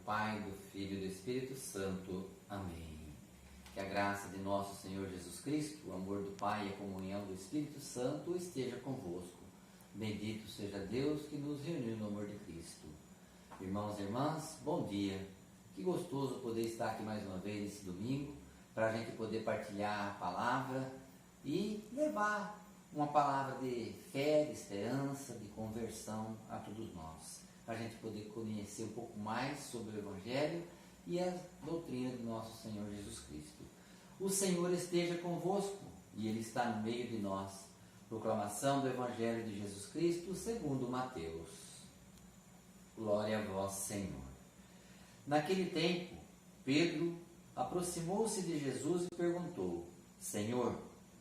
Pai, do Filho e do Espírito Santo. Amém. Que a graça de nosso Senhor Jesus Cristo, o amor do Pai e a comunhão do Espírito Santo esteja convosco. Bendito seja Deus que nos reuniu no amor de Cristo. Irmãos e irmãs, bom dia. Que gostoso poder estar aqui mais uma vez nesse domingo, para a gente poder partilhar a palavra e levar uma palavra de fé, de esperança, de conversão a todos nós. Para a gente poder conhecer um pouco mais sobre o Evangelho e a doutrina do nosso Senhor Jesus Cristo. O Senhor esteja convosco e Ele está no meio de nós. Proclamação do Evangelho de Jesus Cristo segundo Mateus. Glória a vós, Senhor. Naquele tempo, Pedro aproximou-se de Jesus e perguntou: Senhor,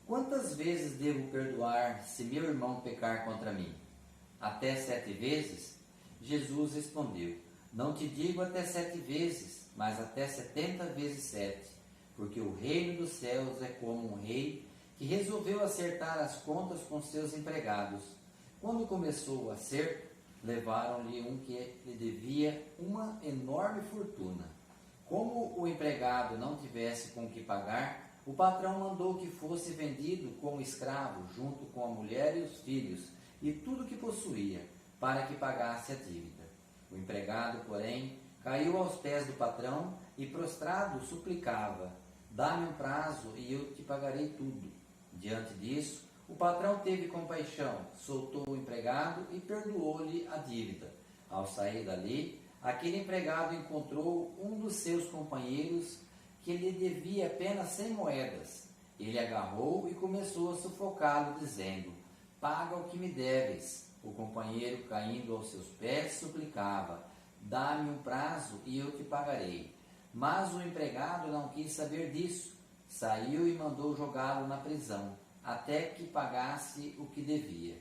quantas vezes devo perdoar se meu irmão pecar contra mim? Até 7 vezes? Jesus respondeu: Não te digo até 7 vezes, mas até 70 vezes 7, porque o reino dos céus é como um rei que resolveu acertar as contas com seus empregados. Quando começou o acerto, levaram-lhe um que lhe devia uma enorme fortuna. Como o empregado não tivesse com o que pagar, o patrão mandou que fosse vendido como escravo, junto com a mulher e os filhos, e tudo o que possuía, para que pagasse a dívida. O empregado, porém, caiu aos pés do patrão e, prostrado, suplicava: Dá-me um prazo e eu te pagarei tudo. Diante disso, o patrão teve compaixão, soltou o empregado e perdoou-lhe a dívida. Ao sair dali, aquele empregado encontrou um dos seus companheiros que lhe devia apenas 100 moedas. Ele agarrou e começou a sufocá-lo, dizendo: Paga o que me deves. O companheiro, caindo aos seus pés, suplicava: Dá-me um prazo e eu te pagarei. Mas o empregado não quis saber disso. Saiu e mandou jogá-lo na prisão, até que pagasse o que devia.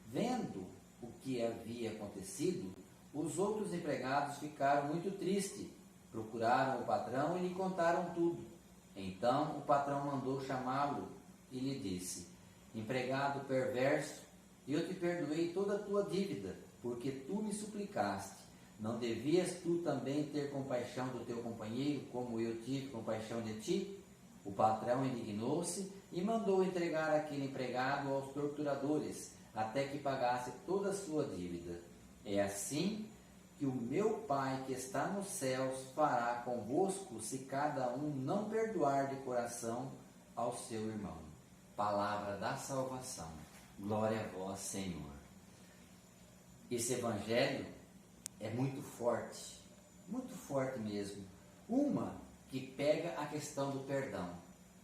Vendo o que havia acontecido, os outros empregados ficaram muito tristes. Procuraram o patrão e lhe contaram tudo. Então o patrão mandou chamá-lo e lhe disse: Empregado perverso, eu te perdoei toda a tua dívida, porque tu me suplicaste. Não devias tu também ter compaixão do teu companheiro, como eu tive compaixão de ti? O patrão indignou-se e mandou entregar aquele empregado aos torturadores, até que pagasse toda a sua dívida. É assim que o meu Pai que está nos céus fará convosco, se cada um não perdoar de coração ao seu irmão. Palavra da salvação. Glória a vós, Senhor. Esse Evangelho é muito forte mesmo. Uma que pega a questão do perdão,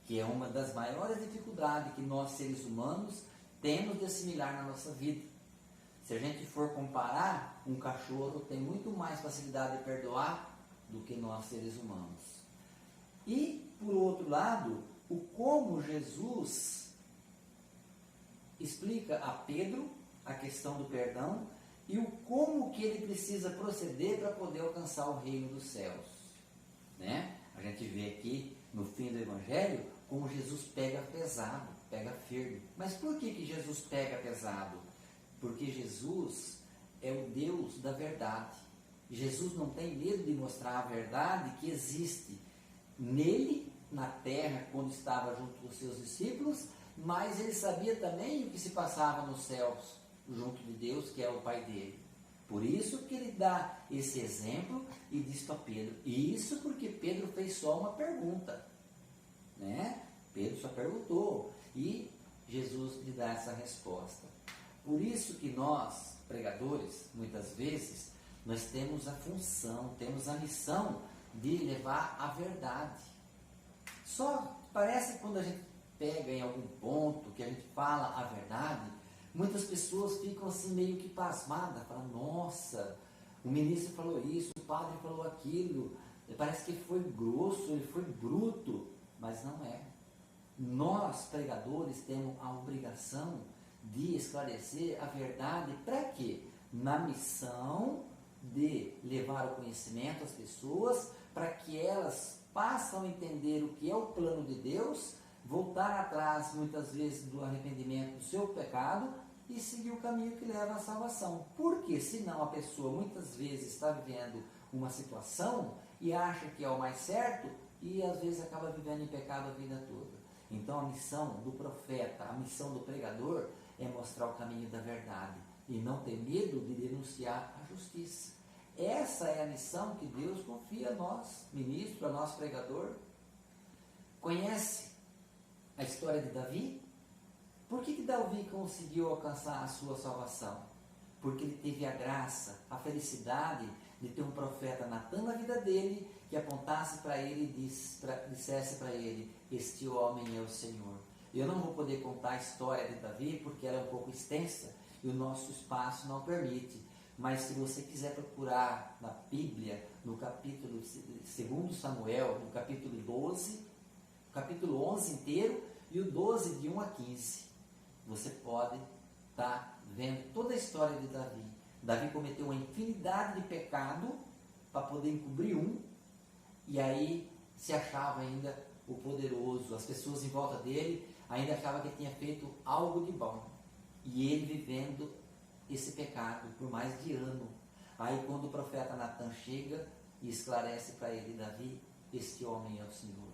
que é uma das maiores dificuldades que nós, seres humanos, temos de assimilar na nossa vida. Se a gente for comparar, um cachorro tem muito mais facilidade de perdoar do que nós, seres humanos. E, por outro lado, o como Jesus explica a Pedro a questão do perdão e o como que ele precisa proceder para poder alcançar o reino dos céus. Né? A gente vê aqui no fim do Evangelho como Jesus pega pesado, pega firme. Mas por que Jesus pega pesado? Porque Jesus é o Deus da verdade. Jesus não tem medo de mostrar a verdade que existe nele, na terra, quando estava junto com os seus discípulos, mas ele sabia também o que se passava nos céus, junto de Deus, que é o Pai dele. Por isso que ele dá esse exemplo e diz para Pedro. E isso porque Pedro fez só uma pergunta. Né? Pedro só perguntou. E Jesus lhe dá essa resposta. Por isso que nós, pregadores, muitas vezes, nós temos a função, temos a missão de levar a verdade. Só parece que quando a gente pega em algum ponto, que a gente fala a verdade, muitas pessoas ficam assim meio que pasmadas, falam: nossa, o ministro falou isso, o padre falou aquilo, parece que ele foi grosso, ele foi bruto, mas não é. Nós, pregadores, temos a obrigação de esclarecer a verdade. Para quê? Na missão de levar o conhecimento às pessoas, para que elas passem a entender o que é o plano de Deus, voltar atrás muitas vezes do arrependimento do seu pecado e seguir o caminho que leva à salvação. Porque senão a pessoa muitas vezes está vivendo uma situação e acha que é o mais certo e às vezes acaba vivendo em pecado a vida toda. Então a missão do profeta, a missão do pregador é mostrar o caminho da verdade e não ter medo de denunciar a justiça. Essa é a missão que Deus confia a nós, ministro, a nós pregador. Conhece a história de Davi? Por que Davi conseguiu alcançar a sua salvação? Porque ele teve a graça, a felicidade de ter um profeta Natan na vida dele, que apontasse para ele e dissesse para ele: este homem é o Senhor. Eu não vou poder contar a história de Davi, porque ela é um pouco extensa e o nosso espaço não permite. Mas se você quiser procurar na Bíblia, no capítulo 2 Samuel, no capítulo 12, capítulo 11 inteiro e o 12 de 1 a 15, você pode estar vendo toda a história de Davi. Davi cometeu uma infinidade de pecados para poder encobrir um, e aí se achava ainda o poderoso. As pessoas em volta dele ainda achavam que tinha feito algo de bom. E ele vivendo esse pecado por mais de ano. Aí quando o profeta Natan chega e esclarece para ele: Davi, este homem é o Senhor.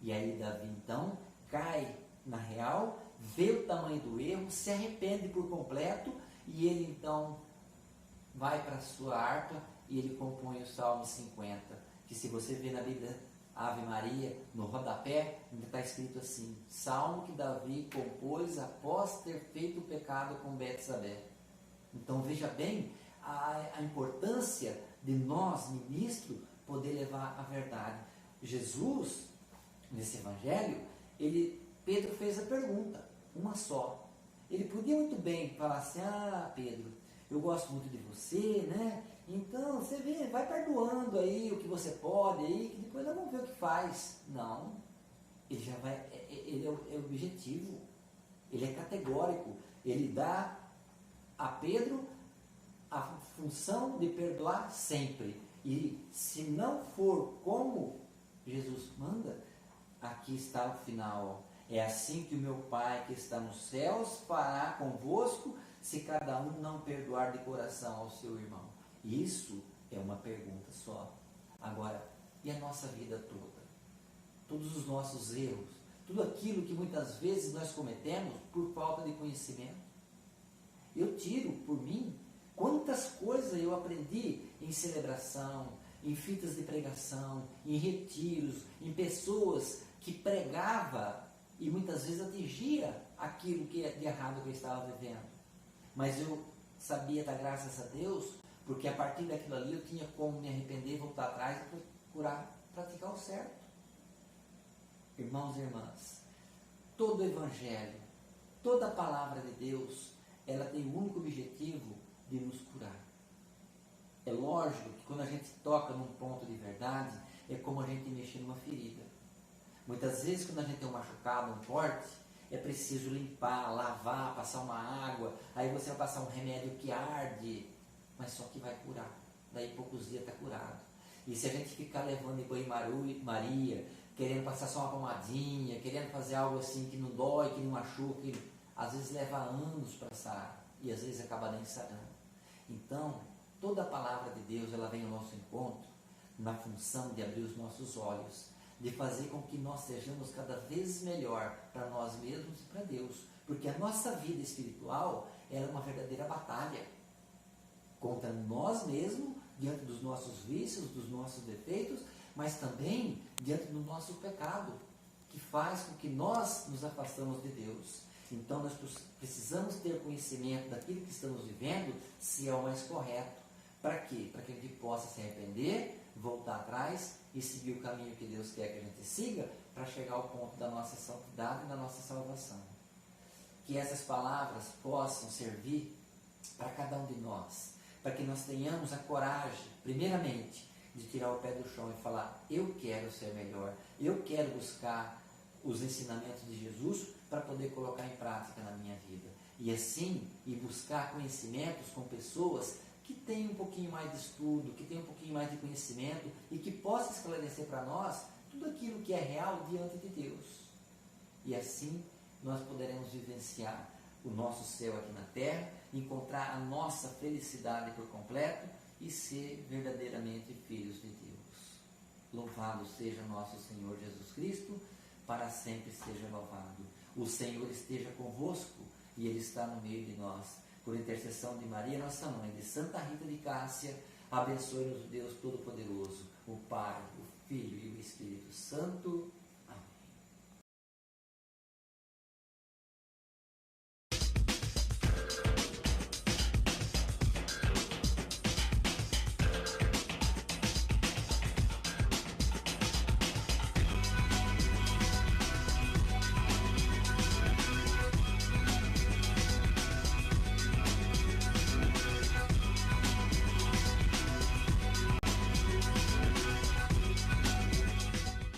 E aí Davi então cai na real, vê o tamanho do erro, se arrepende por completo, e ele então vai para a sua harpa e ele compõe o Salmo 50, que se você vê na Bíblia Ave Maria, no rodapé, está escrito assim: Salmo que Davi compôs após ter feito o pecado com Betsabé. Então veja bem a importância de nós, ministros, poder levar a verdade. Jesus, nesse evangelho, Pedro fez a pergunta, uma só. Ele podia muito bem falar assim: ah, Pedro, eu gosto muito de você, né? Então, você vê, vai perdoando aí o que você pode, aí, que depois nós vamos ver o que faz. Não, ele já vai, ele é objetivo, ele é categórico, ele dá a Pedro a função de perdoar sempre. E se não for como Jesus manda, aqui está o final. É assim que o meu Pai que está nos céus fará convosco, se cada um não perdoar de coração ao seu irmão. Isso é uma pergunta só. Agora, e a nossa vida toda? Todos os nossos erros, tudo aquilo que muitas vezes nós cometemos por falta de conhecimento. Eu tiro por mim quantas coisas eu aprendi em celebração, em fitas de pregação, em retiros, em pessoas que pregava e muitas vezes atingia aquilo que de errado que eu estava vivendo. Mas eu sabia dar graças a Deus, porque a partir daquilo ali eu tinha como me arrepender, voltar atrás e procurar praticar o certo. Irmãos e irmãs, todo o Evangelho, toda a palavra de Deus, ela tem o único objetivo de nos curar. É lógico que quando a gente toca num ponto de verdade, é como a gente mexer numa ferida. Muitas vezes quando a gente tem um machucado, um corte, é preciso limpar, lavar, passar uma água, aí você vai passar um remédio que arde, mas só que vai curar. Daí poucos dias está curado. E se a gente ficar levando em banho-maria, querendo passar só uma pomadinha, querendo fazer algo assim que não dói, que não machuca, que às vezes leva anos para sarar e às vezes acaba nem sarando. Então, toda a palavra de Deus, ela vem ao nosso encontro na função de abrir os nossos olhos, de fazer com que nós sejamos cada vez melhor para nós mesmos e para Deus. Porque a nossa vida espiritual é uma verdadeira batalha contra nós mesmos, diante dos nossos vícios, dos nossos defeitos, mas também diante do nosso pecado, que faz com que nós nos afastamos de Deus. Então nós precisamos ter conhecimento daquilo que estamos vivendo, se é o mais correto. Para quê? Para que a gente possa se arrepender, voltar atrás e seguir o caminho que Deus quer que a gente siga, para chegar ao ponto da nossa santidade e da nossa salvação. Que essas palavras possam servir para cada um de nós, para que nós tenhamos a coragem, primeiramente, de tirar o pé do chão e falar: eu quero ser melhor, eu quero buscar os ensinamentos de Jesus para poder colocar em prática na minha vida. E assim, ir buscar conhecimentos com pessoas que têm um pouquinho mais de estudo, que têm um pouquinho mais de conhecimento e que possam esclarecer para nós tudo aquilo que é real diante de Deus. E assim, nós poderemos vivenciar o nosso céu aqui na terra, encontrar a nossa felicidade por completo e ser verdadeiramente filhos de Deus. Louvado seja nosso Senhor Jesus Cristo, para sempre seja louvado. O Senhor esteja convosco e Ele está no meio de nós. Por intercessão de Maria, nossa mãe, de Santa Rita de Cássia, abençoe-nos Deus Todo-Poderoso, o Pai, o Filho e o Espírito Santo.